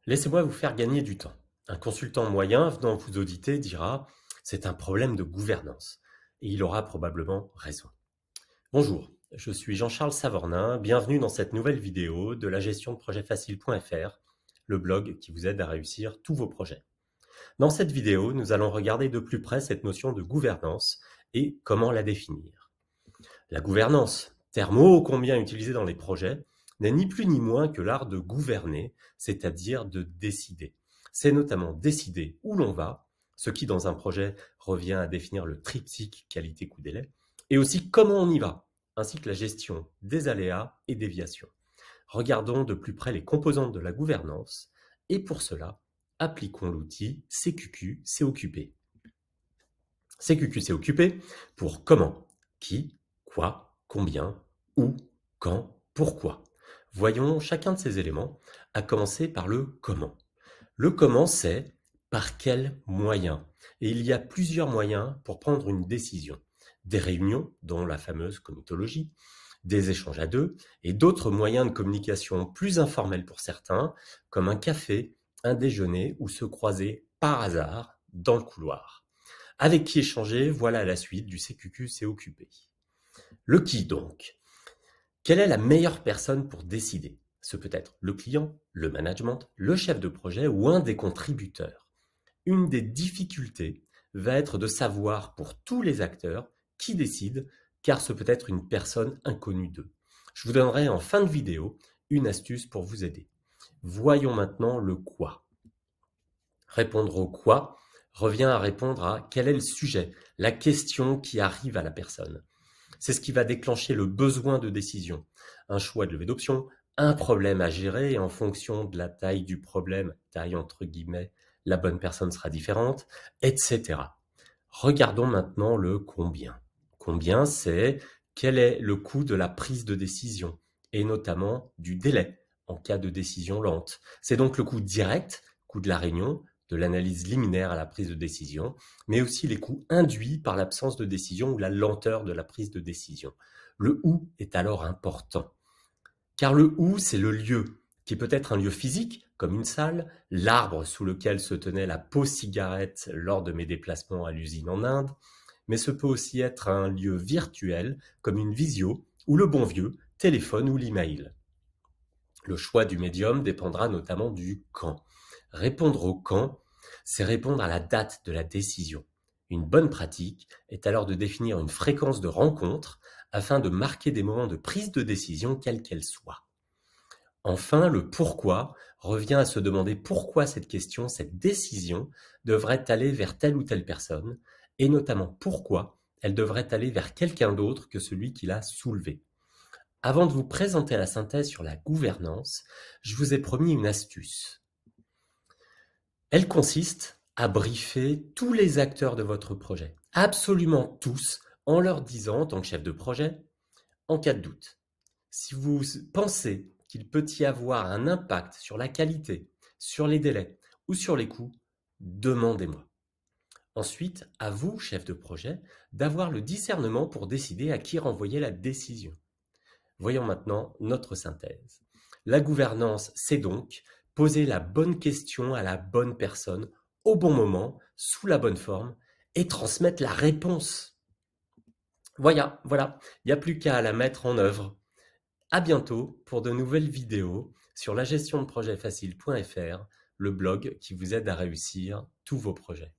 Laissez-moi vous faire gagner du temps. Un consultant moyen venant vous auditer dira: c'est un problème de gouvernance. Et il aura probablement raison. Bonjour, je suis Jean-Charles Savornin, bienvenue dans cette nouvelle vidéo de la gestion de projet facile.fr, le blog qui vous aide à réussir tous vos projets. Dans cette vidéo, nous allons regarder de plus près cette notion de gouvernance et comment la définir. La gouvernance, terme ô combien utilisé dans les projets, n'est ni plus ni moins que l'art de gouverner, c'est-à-dire de décider. C'est notamment décider où l'on va, ce qui dans un projet revient à définir le triptyque qualité-coût-délai, et aussi comment on y va, ainsi que la gestion des aléas et déviations. Regardons de plus près les composantes de la gouvernance, et pour cela, appliquons l'outil CQQ, c'est occupé. CQQ, c'est occupé pour comment, qui, quoi, combien, où, quand, pourquoi. Voyons chacun de ces éléments, à commencer par le comment. Le comment, c'est par quels moyens. Et il y a plusieurs moyens pour prendre une décision. Des réunions, dont la fameuse comitologie, des échanges à deux, et d'autres moyens de communication plus informels pour certains, comme un café, un déjeuner ou se croiser par hasard dans le couloir. Avec qui échanger, voilà la suite du CQQ, c'est occupé. Le qui donc? Quelle est la meilleure personne pour décider? Ce peut être le client, le management, le chef de projet ou un des contributeurs. Une des difficultés va être de savoir pour tous les acteurs qui décide, car ce peut être une personne inconnue d'eux. Je vous donnerai en fin de vidéo une astuce pour vous aider. Voyons maintenant le quoi. Répondre au quoi revient à répondre à quel est le sujet, la question qui arrive à la personne. C'est ce qui va déclencher le besoin de décision, un choix de levée d'option, un problème à gérer, et en fonction de la taille du problème, taille entre guillemets, la bonne personne sera différente, etc. Regardons maintenant le combien. Combien, c'est quel est le coût de la prise de décision, et notamment du délai en cas de décision lente. C'est donc le coût direct, coût de la réunion, de l'analyse liminaire à la prise de décision, mais aussi les coûts induits par l'absence de décision ou la lenteur de la prise de décision. Le où est alors important, car le où, c'est le lieu, qui peut être un lieu physique, comme une salle, l'arbre sous lequel se tenait la pause cigarette lors de mes déplacements à l'usine en Inde, mais ce peut aussi être un lieu virtuel, comme une visio, ou le bon vieux téléphone ou l'email. Le choix du médium dépendra notamment du quand. Répondre au quand, c'est répondre à la date de la décision. Une bonne pratique est alors de définir une fréquence de rencontre afin de marquer des moments de prise de décision quelle qu'elle soit. Enfin, le pourquoi revient à se demander pourquoi cette question, cette décision devrait aller vers telle ou telle personne, et notamment pourquoi elle devrait aller vers quelqu'un d'autre que celui qui l'a soulevée. Avant de vous présenter la synthèse sur la gouvernance, je vous ai promis une astuce. Elle consiste à briefer tous les acteurs de votre projet, absolument tous, en leur disant, en tant que chef de projet, en cas de doute, si vous pensez qu'il peut y avoir un impact sur la qualité, sur les délais ou sur les coûts, demandez-moi. Ensuite, à vous, chef de projet, d'avoir le discernement pour décider à qui renvoyer la décision. Voyons maintenant notre synthèse. La gouvernance, c'est donc poser la bonne question à la bonne personne, au bon moment, sous la bonne forme, et transmettre la réponse. Voilà, il n'y a plus qu'à la mettre en œuvre. À bientôt pour de nouvelles vidéos sur la gestion de projet facile.fr, le blog qui vous aide à réussir tous vos projets.